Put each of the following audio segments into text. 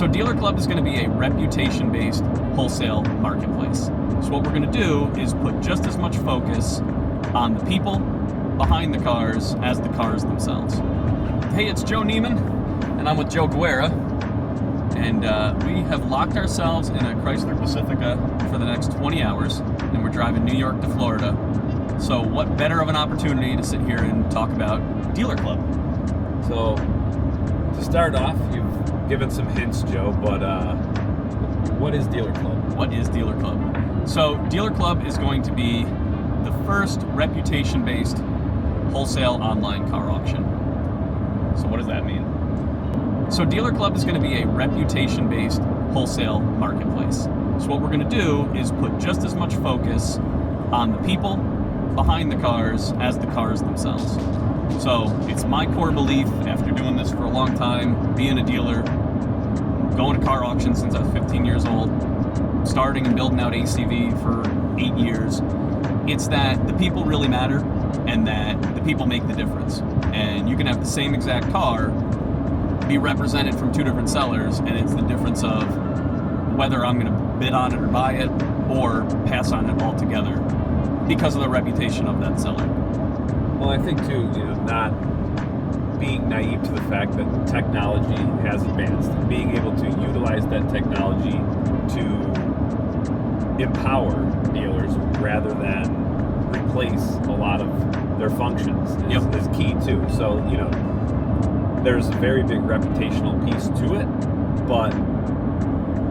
So DealerClub is going to be a reputation-based wholesale marketplace. So what we're going to do is put just as much focus on the people behind the cars as the cars themselves. Hey, it's Joe Neiman, and I'm with Joe Guerra, and we have locked ourselves in a Chrysler Pacifica for the next 20 hours, and we're driving New York to Florida. So what better of an opportunity to sit here and talk about DealerClub? So to start off, you've given some hints, Joe, but what is DealerClub? What is DealerClub? So DealerClub is going to be the first reputation-based wholesale online car auction. So what does that mean? So DealerClub is going to be a reputation-based wholesale marketplace. So what we're going to do is put just as much focus on the people behind the cars as the cars themselves. So it's my core belief, after doing this for a long time, being a dealer, going to car auctions since I was 15 years old, starting and building out ACV for 8 years, it's that the people really matter and that the people make the difference. And you can have the same exact car be represented from two different sellers, and it's the difference of whether I'm going to bid on it or buy it or pass on it altogether because of the reputation of that seller. Well, I think too, not being naive to the fact that technology has advanced, and being able to utilize that technology to empower dealers rather than replace a lot of their functions is key too. So, there's a very big reputational piece to it, but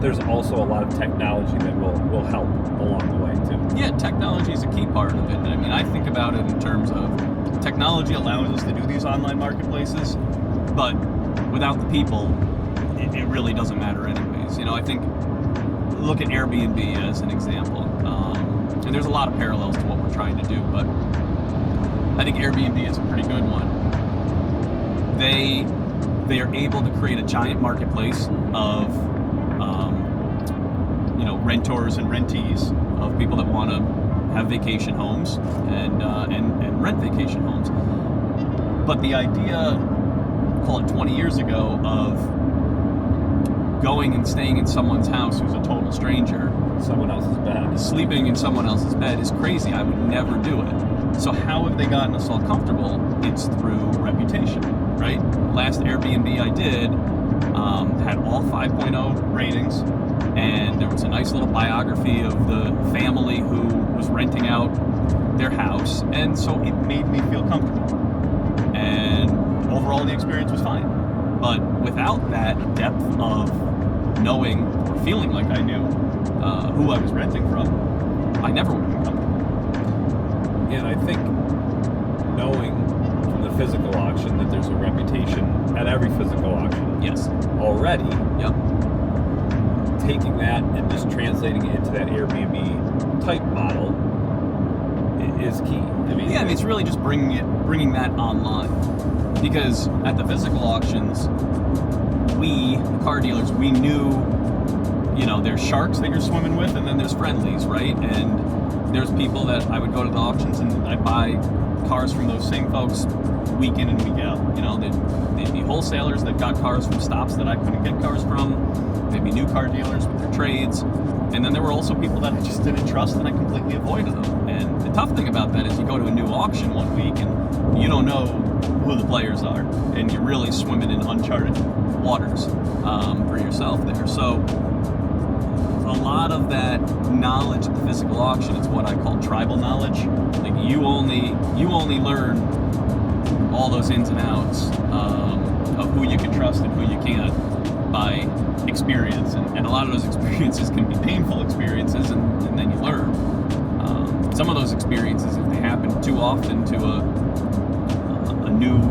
there's also a lot of technology that will help along the way too. Yeah, technology is a key part of it. I mean, I think about it in terms of technology allows us to do these online marketplaces, but without the people, it really doesn't matter anyways. I think, look at Airbnb as an example. And there's a lot of parallels to what we're trying to do, but I think Airbnb is a pretty good one. They are able to create a giant marketplace of renters and rentees, of people that want to have vacation homes and rent vacation homes. But the idea, call it 20 years ago, of going and staying in someone's house who's a total stranger, someone else's bed, sleeping in someone else's bed, is crazy. I would never do it. So how have they gotten us all comfortable? It's through reputation, right? Last Airbnb I did had all 5.0 ratings, and there was a nice little biography of the family who was renting out their house, and so it made me feel comfortable. And overall the experience was fine. But without that depth of knowing or feeling like I knew who I was renting from, I never would have been comfortable. And I think knowing from the physical auction that there's a reputation at every physical auction already, taking that and just translating it into that Airbnb type model is key. It's really just bringing that online. Because at the physical auctions, we, the car dealers, we knew, there's sharks that you're swimming with, and then there's friendlies, right? And there's people that I would go to the auctions and I'd buy cars from those same folks week in and week out. They'd be wholesalers that got cars from stops that I couldn't get cars from. They'd be new car dealers with their trades. And then there were also people that I just didn't trust, and I completely avoided them. And the tough thing about that is you go to a new auction one week and you don't know who the players are, and you're really swimming in uncharted waters for yourself there. So a lot of that knowledge at the physical auction, it's what I call tribal knowledge. Like you only learn all those ins and outs of who you can trust and who you can't by experience, and a lot of those experiences can be painful experiences, and then you learn. Some of those experiences, if they happen too often to a new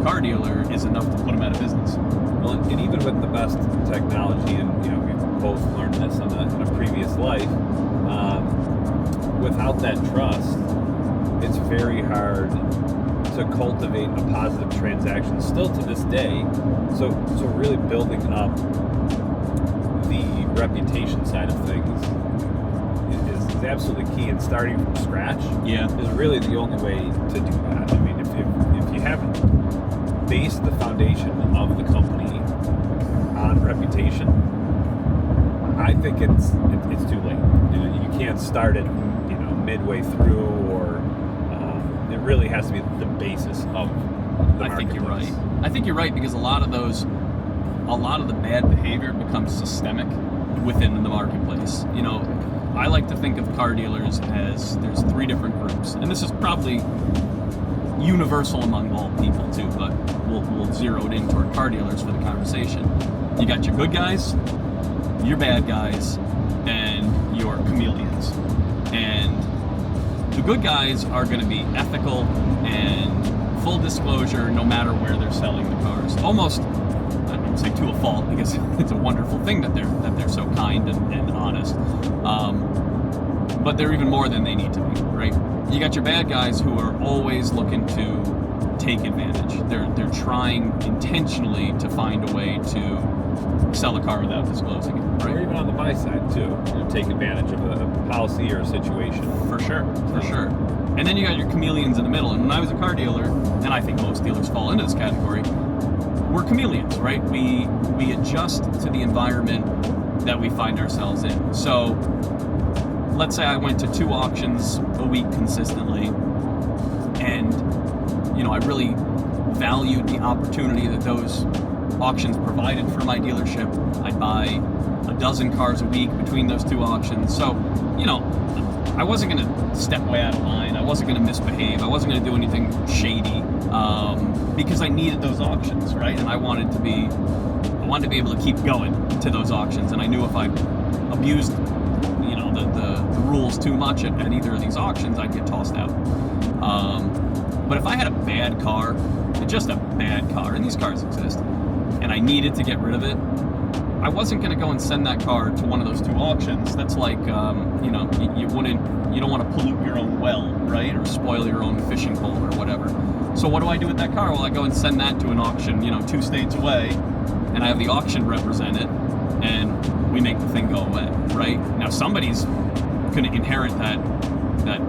car dealer, is enough to put them out of business. Well, and even with the best technology, and we've both learned this in a previous life, without that trust, it's very hard to cultivate a positive transaction still to this day. So really building up the reputation side of things is absolutely key, and starting from scratch is really the only way to do that. I mean, if you haven't based the foundation of the company on reputation, I think it's too late. You can't start it, midway through, or it really has to be the basis of the I think you're marketplace. right. I think you're right, because a lot of the bad behavior becomes systemic within the marketplace. I like to think of car dealers as there's 3 different groups, and this is probably universal among all people too, but we'll zero it in toward car dealers for the conversation. You got your good guys, your bad guys, and your chameleons. And the good guys are going to be ethical and full disclosure no matter where they're selling the cars. Almost, I don't say to a fault, because it's a wonderful thing that they're so kind and honest. But they're even more than they need to be, right? You got your bad guys who are always looking to take advantage. They're trying intentionally to find a way to sell a car without disclosing it, right? Or even on the buy side too, take advantage of a policy or a situation. For sure. And then you got your chameleons in the middle. And when I was a car dealer, and I think most dealers fall into this category, we're chameleons, right? We adjust to the environment that we find ourselves in. So let's say I went to 2 auctions a week consistently, and I really valued the opportunity that those auctions provided for my dealership. I'd buy a dozen cars a week between those 2 auctions. So, I wasn't going to step way out of line. I wasn't going to misbehave. I wasn't going to do anything shady, because I needed those auctions, right? And I wanted to be able to keep going to those auctions. And I knew if I abused, the rules too much at either of these auctions, I'd get tossed out. But if I had a bad car, just a bad car, and these cars exist, and I needed to get rid of it, I wasn't going to go and send that car to one of those 2 auctions. That's like, you don't want to pollute your own well, right? Or spoil your own fishing pole or whatever. So what do I do with that car? Well, I go and send that to an auction, 2 states away, and I have the auction represent it, and we make the thing go away, right? Now somebody's going to inherit that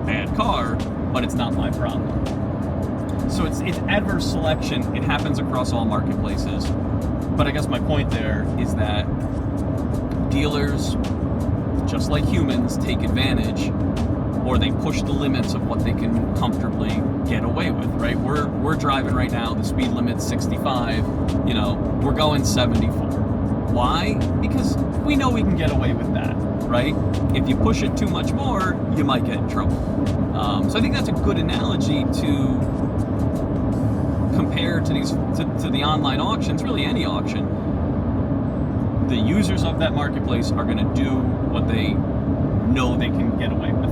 bad car, but it's not my problem. So it's adverse selection. It happens across all marketplaces. But I guess my point there is that dealers, just like humans, take advantage, or they push the limits of what they can comfortably get away with, right? We're driving right now, the speed limit's 65, we're going 74. Why? Because we know we can get away with that, right? If you push it too much more, you might get in trouble. So I think that's a good analogy to compare to the online auctions, really any auction. The users of that marketplace are going to do what they know they can get away with.